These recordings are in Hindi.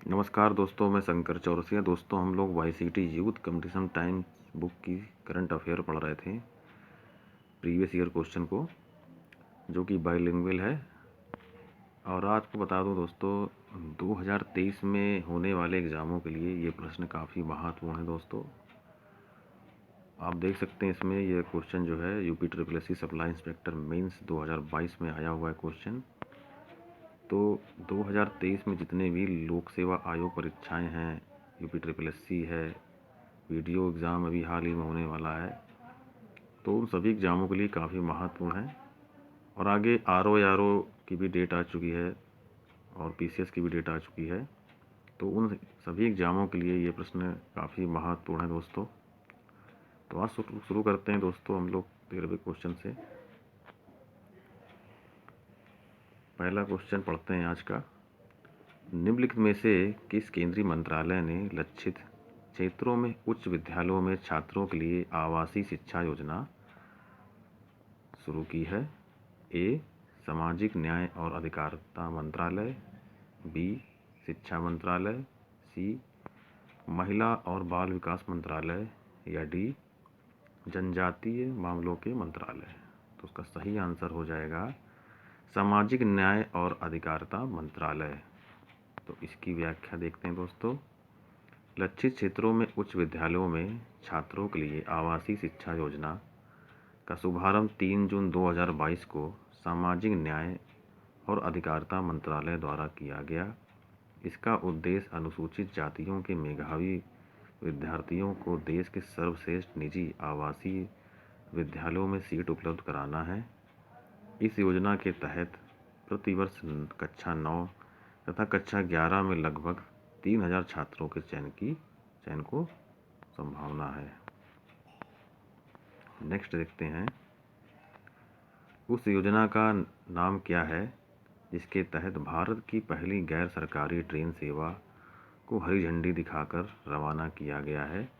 नमस्कार दोस्तों, मैं शंकर चौरसिया। दोस्तों, हम लोग YCT youth competition time book की करंट अफेयर पढ़ रहे थे, प्रीवियस ईयर क्वेश्चन को, जो कि बाइलिंगुअल है। और आपको बता दूं दोस्तों, 2023 में होने वाले एग्ज़ामों के लिए ये प्रश्न काफ़ी महत्वपूर्ण है। दोस्तों, आप देख सकते हैं इसमें ये क्वेश्चन जो है यूपी सप्लाई इंस्पेक्टर मेंस 2022 में आया हुआ है क्वेश्चन। तो 2023 में जितने भी लोक सेवा आयोग परीक्षाएं हैं, यूपी है, वीडियो एग्ज़ाम अभी हाल ही में होने वाला है, तो उन सभी एग्ज़ामों के लिए काफ़ी महत्वपूर्ण है। और आगे आर ओ की भी डेट आ चुकी है और पीसीएस की भी डेट आ चुकी है, तो उन सभी एग्ज़ामों के लिए ये प्रश्न काफ़ी महत्वपूर्ण है दोस्तों। तो आज शुरू करते हैं दोस्तों हम लोग 13वें क्वेश्चन से। पहला क्वेश्चन पढ़ते हैं आज का। निम्नलिखित में से किस केंद्रीय मंत्रालय ने लक्षित क्षेत्रों में उच्च विद्यालयों में छात्रों के लिए आवासीय शिक्षा योजना शुरू की है? ए. सामाजिक न्याय और अधिकारिता मंत्रालय, बी. शिक्षा मंत्रालय, सी. महिला और बाल विकास मंत्रालय, या डी. जनजातीय मामलों के मंत्रालय। तो उसका सही आंसर हो जाएगा सामाजिक न्याय और अधिकारिता मंत्रालय। तो इसकी व्याख्या देखते हैं दोस्तों। लक्षित क्षेत्रों में उच्च विद्यालयों में छात्रों के लिए आवासीय शिक्षा योजना का शुभारंभ 3 जून 2022 को सामाजिक न्याय और अधिकारिता मंत्रालय द्वारा किया गया। इसका उद्देश्य अनुसूचित जातियों के मेधावी विद्यार्थियों को देश के सर्वश्रेष्ठ निजी आवासीय विद्यालयों में सीट उपलब्ध कराना है। इस योजना के तहत प्रतिवर्ष कक्षा 9 तथा कक्षा 11 में लगभग 3000 छात्रों के चयन को संभावना है। नेक्स्ट देखते हैं, उस योजना का नाम क्या है जिसके तहत भारत की पहली गैर सरकारी ट्रेन सेवा को हरी झंडी दिखाकर रवाना किया गया है?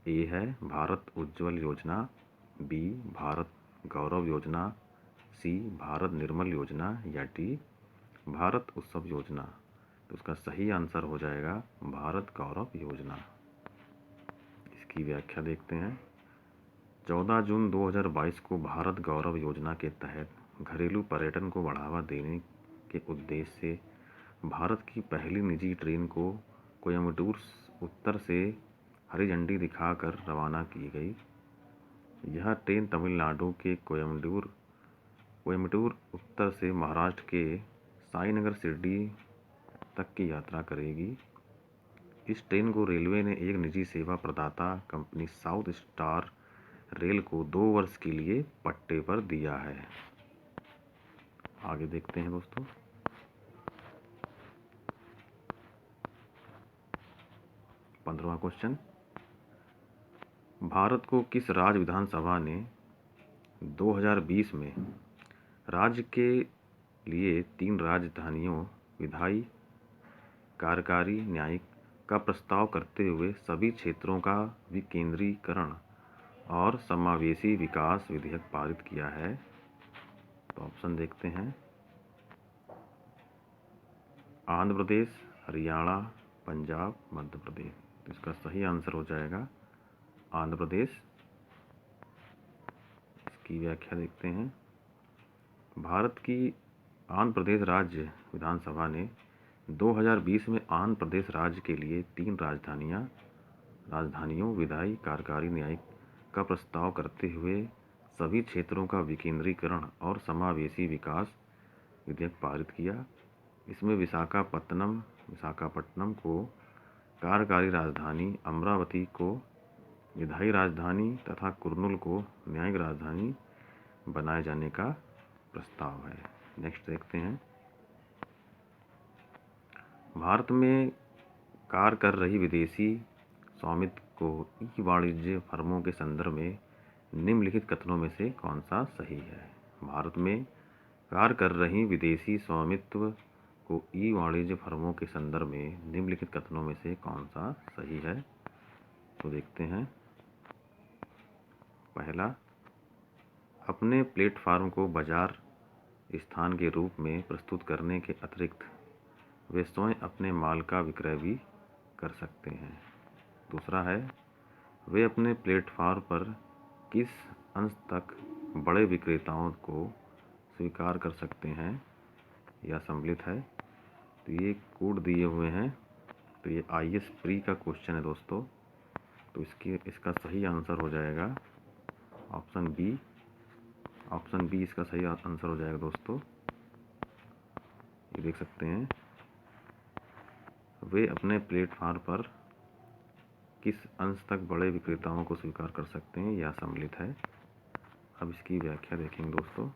ए है भारत उज्ज्वल योजना, बी भारत गौरव योजना, सी भारत निर्मल योजना, या डी भारत उत्सव योजना। तो उसका सही आंसर हो जाएगा भारत गौरव योजना। इसकी व्याख्या देखते हैं। 14 जून 2022 को भारत गौरव योजना के तहत घरेलू पर्यटन को बढ़ावा देने के उद्देश्य से भारत की पहली निजी ट्रेन को कोयम्बटूर उत्तर से हरी झंडी दिखाकर रवाना की गई। यह ट्रेन तमिलनाडु के कोयम्बटूर उत्तर से महाराष्ट्र के साईनगर शिरडी तक की यात्रा करेगी। इस ट्रेन को रेलवे ने एक निजी सेवा प्रदाता कंपनी साउथ स्टार रेल को 2 वर्ष के लिए पट्टे पर दिया है। आगे देखते हैं दोस्तों। पंद्रहवां क्वेश्चन, भारत को किस राज्य विधानसभा ने 2020 में राज्य के लिए 3 राजधानियों विधायी कार्यकारी न्यायिक का प्रस्ताव करते हुए सभी क्षेत्रों का विकेंद्रीकरण और समावेशी विकास विधेयक पारित किया है? तो ऑप्शन देखते हैं। आंध्र प्रदेश, हरियाणा, पंजाब, मध्य प्रदेश। तो इसका सही आंसर हो जाएगा आंध्र प्रदेश। इसकी व्याख्या देखते हैं। भारत की आंध्र प्रदेश राज्य विधानसभा ने 2020 में आंध्र प्रदेश राज्य के लिए 3 राजधानियों विधायी कार्यकारी न्यायिक का प्रस्ताव करते हुए सभी क्षेत्रों का विकेंद्रीकरण और समावेशी विकास विधेयक पारित किया। इसमें विशाखापट्टनम को कार्यकारी राजधानी, अमरावती को विधायी राजधानी तथा कुर्नूल को न्यायिक राजधानी बनाए जाने का प्रस्ताव है। नेक्स्ट देखते हैं। भारत में कार्य कर रही विदेशी स्वामित्व को ई वाणिज्य फर्मों के संदर्भ में निम्नलिखित कथनों में से कौन सा सही है? भारत में कार्य कर रही विदेशी स्वामित्व को ई वाणिज्य फर्मों के संदर्भ में निम्नलिखित कथनों में से कौन सा सही है? तो देखते हैं। पहला, अपने प्लेटफार्म को बाजार स्थान के रूप में प्रस्तुत करने के अतिरिक्त वे स्वयं अपने माल का विक्रय भी कर सकते हैं। दूसरा है, वे अपने प्लेटफॉर्म पर किस अंश तक बड़े विक्रेताओं को स्वीकार कर सकते हैं, यह सम्मिलित है। तो ये कोड दिए हुए हैं, तो ये IAS प्री का क्वेश्चन है दोस्तों। तो इसका सही आंसर हो जाएगा ऑप्शन बी। ऑप्शन बी इसका सही आंसर हो जाएगा दोस्तों। ये देख सकते हैं, वे अपने प्लेटफॉर्म पर किस अंश तक बड़े विक्रेताओं को स्वीकार कर सकते हैं, यह सम्मिलित है। अब इसकी व्याख्या देखेंगे दोस्तों।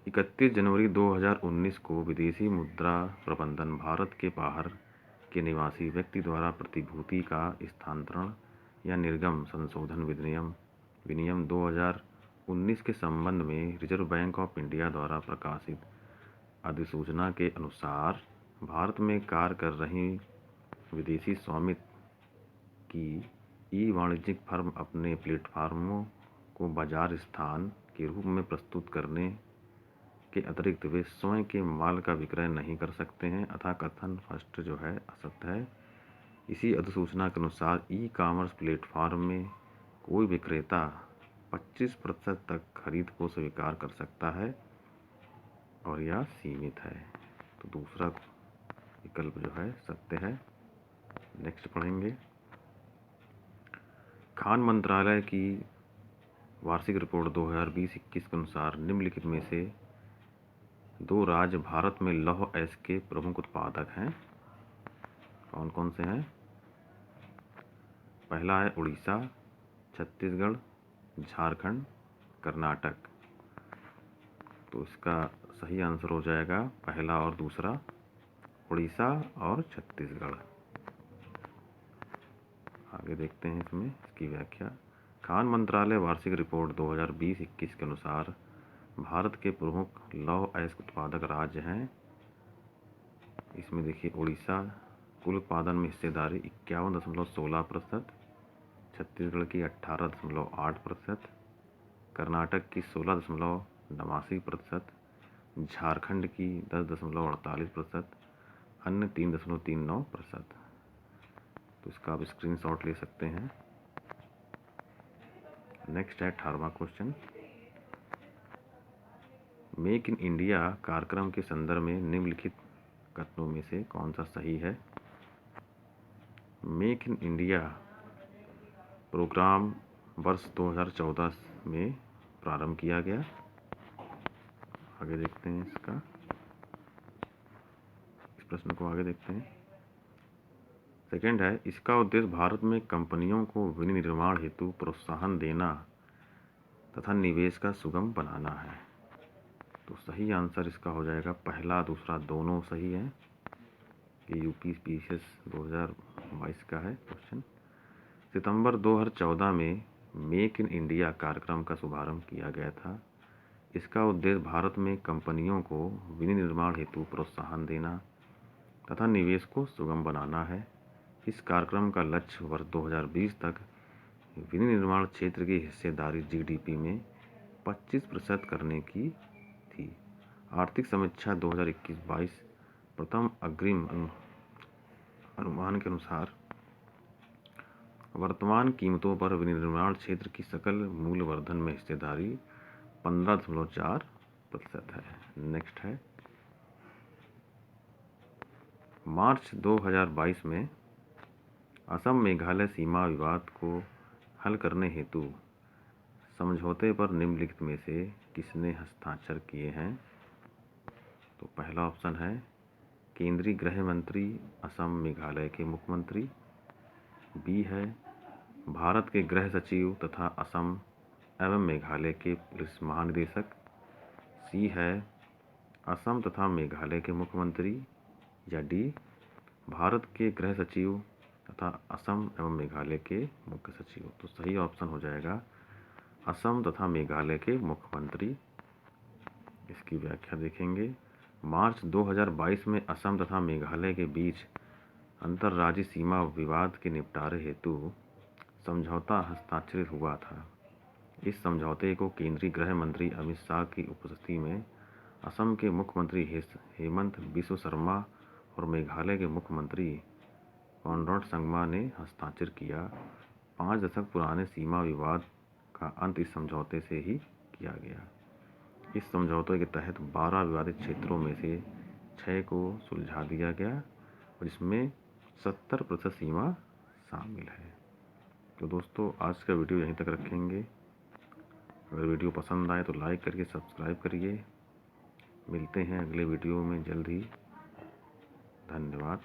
31 जनवरी 2019 को विदेशी मुद्रा प्रबंधन भारत के बाहर के निवासी व्यक्ति द्वारा प्रतिभूति का स्थानांतरण या निर्गम संशोधन विनियम 2019 के संबंध में रिजर्व बैंक ऑफ इंडिया द्वारा प्रकाशित अधिसूचना के अनुसार भारत में कार्य कर रही विदेशी स्वामित्व की ई-वाणिज्यिक फर्म अपने प्लेटफार्मों को बाजार स्थान के रूप में प्रस्तुत करने के अतिरिक्त वे स्वयं के माल का विक्रय नहीं कर सकते हैं। अतः कथन फर्स्ट जो है असत्य है। इसी अधिसूचना के अनुसार ई कॉमर्स प्लेटफॉर्म में कोई विक्रेता 25% तक खरीद को स्वीकार कर सकता है और यह सीमित है। तो दूसरा विकल्प जो है सत्य है। नेक्स्ट पढ़ेंगे। खान मंत्रालय की वार्षिक रिपोर्ट 2020-21 के अनुसार निम्नलिखित में से दो राज्य भारत में लौह अयस्क के प्रमुख उत्पादक हैं। कौन कौन से हैं? पहला है उड़ीसा, छत्तीसगढ़, झारखंड, कर्नाटक। तो इसका सही आंसर हो जाएगा पहला और दूसरा, उड़ीसा और छत्तीसगढ़। आगे देखते हैं इसमें इसकी व्याख्या। खान मंत्रालय वार्षिक रिपोर्ट 2020-21 के अनुसार भारत के प्रमुख लौह अयस्क उत्पादक राज्य हैं। इसमें देखिए, उड़ीसा कुल उत्पादन में हिस्सेदारी 51.16%, छत्तीसगढ़ की 18.8%, कर्नाटक की 16.89%, झारखंड की 10.48%, अन्य 3.39%। तो इसका आप स्क्रीनशॉट ले सकते हैं। नेक्स्ट है 18वां क्वेश्चन। मेक इन इंडिया कार्यक्रम के संदर्भ में निम्नलिखित कथनों में से कौन सा सही है? मेक इन इंडिया प्रोग्राम वर्ष 2014 में प्रारंभ किया गया। आगे देखते हैं इस प्रश्न को आगे देखते हैं। सेकंड है, इसका उद्देश्य भारत में कंपनियों को विनिर्माण हेतु प्रोत्साहन देना तथा निवेश का सुगम बनाना है। तो सही आंसर इसका हो जाएगा पहला दूसरा दोनों सही है। ये UPSC 2022 का है क्वेश्चन। सितंबर 2014 में मेक इन इंडिया कार्यक्रम का शुभारंभ किया गया था। इसका उद्देश्य भारत में कंपनियों को विनिर्माण हेतु प्रोत्साहन देना तथा निवेश को सुगम बनाना है। इस कार्यक्रम का लक्ष्य वर्ष 2020 तक विनिर्माण क्षेत्र की हिस्सेदारी GDP में 25% करने की थी। आर्थिक समीक्षा 2021-22 प्रथम अग्रिम अनुमान के अनुसार वर्तमान कीमतों पर विनिर्माण क्षेत्र की सकल मूल्यवर्धन में हिस्सेदारी 15.4% है। नेक्स्ट है, मार्च 2022 में असम मेघालय सीमा विवाद को हल करने हेतु समझौते पर निम्नलिखित में से किसने हस्ताक्षर किए हैं? तो पहला ऑप्शन है केंद्रीय गृह मंत्री असम मेघालय के मुख्यमंत्री। बी है भारत के गृह सचिव तथा असम एवं मेघालय के पुलिस महानिदेशक। सी है असम तथा मेघालय के मुख्यमंत्री। या डी भारत के गृह सचिव तथा असम एवं मेघालय के मुख्य सचिव। तो सही ऑप्शन हो जाएगा असम तथा मेघालय के मुख्यमंत्री। इसकी व्याख्या देखेंगे। मार्च 2022 में असम तथा मेघालय के बीच अंतर्राज्यीय सीमा विवाद के निपटारे हेतु समझौता हस्ताक्षरित हुआ था। इस समझौते को केंद्रीय गृह मंत्री अमित शाह की उपस्थिति में असम के मुख्यमंत्री हेमंत बिस्व शर्मा और मेघालय के मुख्यमंत्री कॉनराड संगमा ने हस्ताक्षर किया। 5 दशक पुराने सीमा विवाद का अंत इस समझौते से ही किया गया। इस समझौते के तहत 12 विवादित क्षेत्रों में से 6 को सुलझा दिया गया और इसमें 70% सीमा शामिल है। तो दोस्तों, आज का वीडियो यहीं तक रखेंगे। अगर वीडियो पसंद आए तो लाइक करके सब्सक्राइब करिए। मिलते हैं अगले वीडियो में जल्द ही। धन्यवाद।